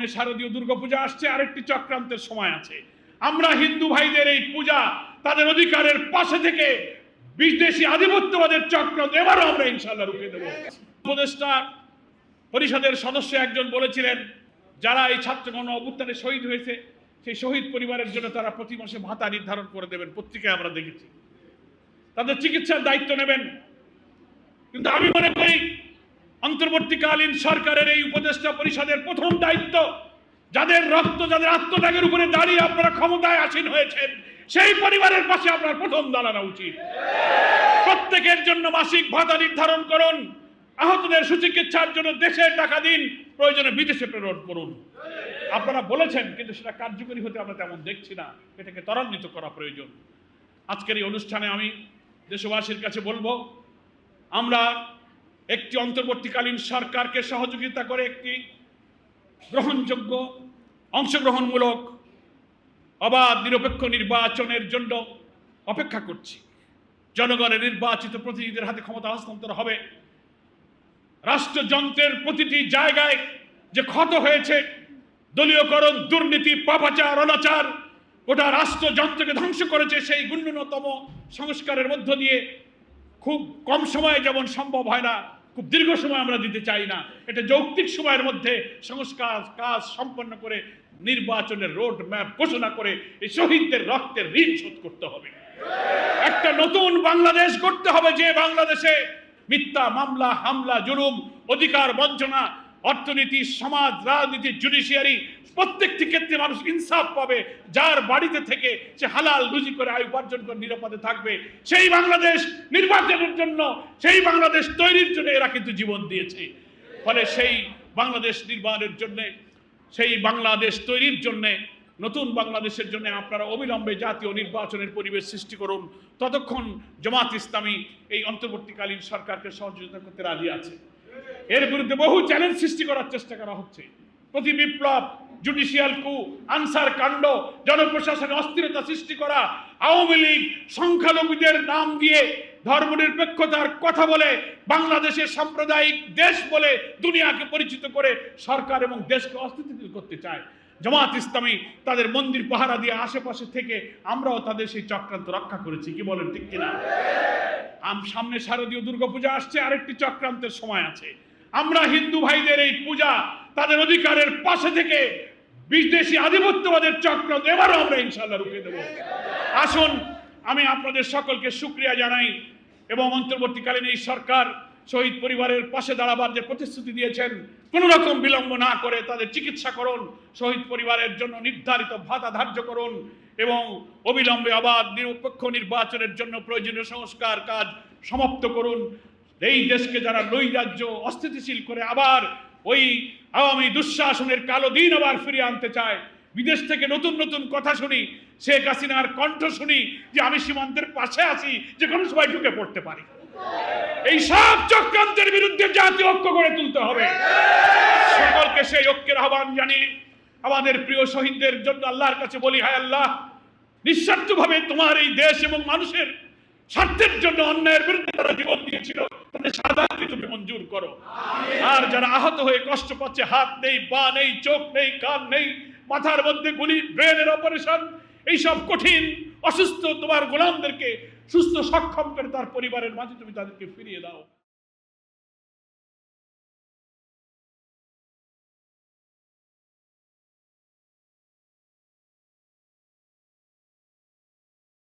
সামনে শারদীয় দুর্গাপূজা আসছে, আরেকটি চক্রান্তের সময় আছে। আমরা হিন্দু ভাইদের এই পূজা, তাদের অধিকারের পাশে থেকে বিদেশি আধিপত্যবাদের চক্রান্ত এবারও আমরা ইনশাআল্লাহ রুখে দেব। উপদেষ্টা পরিষদের সদস্য একজন বলেছিলেন, যারা এই ছাত্র গণ অভ্যুত্থানে শহীদ হয়েছে সেই শহীদ পরিবারের জন্য তারা প্রতি মাসে ভাতা নির্ধারণ করে দেবেন। পত্রিকায় আমরা দেখেছি, তাদের চিকিৎসার দায়িত্ব নেবেন। কিন্তু আমি মনে করি অন্তর্বর্তীকালীন সরকারের এই উপদেষ্টা পরিষদের প্রথম দায়িত্ব, যাদের রক্ত, যাদের আত্মত্যাগের উপরে দাঁড়িয়ে আপনারা ক্ষমতায় আসীন হয়েছেন, সেই পরিবারের পাশে আপনার প্রথম দাঁড়ানো উচিত। প্রত্যেকের জন্য মাসিক ভাতা নির্ধারণ করুন, আহতদের সুচিকিৎসার জন্য দেশের টাকা দিন, প্রয়োজনে বিদেশে প্রেরণ করুন। আপনারা বলেছেন, কিন্তু সেটা কার্যকরী হতে আমরা তেমন দেখছি না। এটাকে ত্বরান্বিত করা প্রয়োজন। আজকের এই অনুষ্ঠানে আমি দেশবাসীর কাছে বলবো, আমরা একটি অন্তর্বর্তীকালীন সরকারকে সহযোগিতা করে একটি গ্রহণযোগ্য, অংশগ্রহণমূলক, অবাধ নিরপেক্ষ নির্বাচনের জন্য অপেক্ষা করছি। জনগণের নির্বাচিত প্রতিনিধিদের হাতে ক্ষমতা হস্তান্তর হবে। রাষ্ট্রযন্ত্রের প্রতিটি জায়গায় যে ক্ষত হয়েছে, দলীয়করণ, দুর্নীতি, পাপাচার, অনাচার গোটা রাষ্ট্রযন্ত্রকে ধ্বংস করেছে, সেই ন্যূনতম সংস্কারের মধ্য দিয়ে খুব কম সময়ে যেমন সম্ভব হয় না, খুব দীর্ঘ সময় আমরা দিতে চাই না, এটা যৌক্তিক সময়ের মধ্যে সংস্কার কাজ সম্পন্ন করে নির্বাচনের রোড ম্যাপ ঘোষণা করে এই শহীদদের রক্তের ঋণ শোধ করতে হবে। একটা নতুন বাংলাদেশ গড়তে হবে, যে বাংলাদেশে মিথ্যা মামলা, হামলা, জুলুম, অধিকার বঞ্চনা, অর্থনীতি, সমাজ, রাজনীতি, জুডিশিয়ারি প্রত্যেকটি ক্ষেত্রে মানুষ ইনসাফ পাবে, যার বাড়িতে থেকে সে হালাল রুজি করে আয় উপার্জন করে নিরাপদে থাকবে। সেই বাংলাদেশ নির্বাচনের জন্য, সেই বাংলাদেশ তৈরির জন্য এরা কিন্তু জীবন দিয়েছে। ফলে সেই বাংলাদেশ নির্মাণের জন্য, সেই বাংলাদেশ তৈরির জন্য, নতুন বাংলাদেশের জন্য আপনারা অবিলম্বে জাতীয় নির্বাচনের পরিবেশ সৃষ্টি করুন। ততক্ষণ জামাত ইসলামী এই অন্তর্বর্তীকালীন সরকারকে সহযোগিতা করতে রাজি আছে। এর বিরুদ্ধে বহু চ্যালেঞ্জ সৃষ্টি করার চেষ্টা করা হচ্ছে। প্রতি বিপ্লব, জুডিশিয়াল কু, আনসার কাণ্ড, জনপ্রশাসনে অস্থিরতা সৃষ্টি করা, আওয়ামী লীগ সংখ্যালঘুদের নাম দিয়ে ধর্মনিরপেক্ষতার কথা বলে বাংলাদেশের সাম্প্রদায়িক দেশ বলে দুনিয়াকে পরিচিত করে সরকার এবং দেশকে অস্থিতিশীল করতে চায়। জামাত ইসলামী তাদের মন্দির পাহারা দিয়ে আশেপাশে থেকে আমরাও তাদের সেই চক্রান্ত রক্ষা করেছি। কি বলেন, ঠিক কিনা? সামনে শারদীয় দুর্গাপূজা আসছে, আরেকটি চক্রান্তের সময় আছে। আমরা হিন্দু ভাইদের এই পূজা, তাদের অধিকারের পাশে থেকে বিদেশি আধিপত্যবাদের চক্রান্ত এবারও আমরা ইনশাআল্লাহ রুখে দেব। আসুন, আমি আপনাদের সকলকে শুকরিয়া জানাই এবং অন্তর্বর্তীকালীন এই সরকার শহীদ পরিবারের পাশে দাঁড়াবার যে প্রতিশ্রুতি দিয়েছেন, কোনো রকম বিলম্ব না করে তাদের চিকিৎসা করুন, শহীদ পরিবারের জন্য নির্ধারিত ভাতা ধার্য করুন এবং অবিলম্বে অবাধ নিরপেক্ষ নির্বাচনের জন্য প্রয়োজনীয় সংস্কার কাজ সমাপ্ত করুন। এই দেশকে যারা নৈরাজ্য, অস্থিতিশীল করে আবার ওই আওয়ামী দুঃশাসনের কালো দিন আবার ফিরিয়ে আনতে চায়, বিদেশ থেকে নতুন নতুন কথা শুনি, শেখ হাসিনার কণ্ঠ শুনি যে আমি সীমান্তের পাশে আছি, যে কোনো সময় ঢুকে পড়তে পারি। এই সব চক্রান্তের বিরুদ্ধে জাতীয় ঐক্য গড়ে তুলতে হবে। সকলকে সেই ঐক্যের আহ্বান জানিয়ে আমাদের প্রিয় শহীদদের জন্য আল্লাহর কাছে বলি, হায় আল্লাহ, নিঃস্বার্থভাবে তোমার এই দেশ এবং মানুষের স্বার্থের জন্য অন্যায়ের বিরুদ্ধে তারা জীবন দিয়েছিল, তাদের শাহাদাতকে তুমি মঞ্জুর করো। আর যারা আহত হয়ে কষ্ট পাচ্ছে, হাত নেই, পা নেই, চোখ নেই, কান নেই, মাথার মধ্যে গুলি, ব্রেনের অপারেশন, এইসব কঠিন অসুস্থ তোমার গোলামদেরকে সুস্থ সক্ষম করে তার পরিবারের মাঝে তুমি তাদেরকে ফিরিয়ে দাও।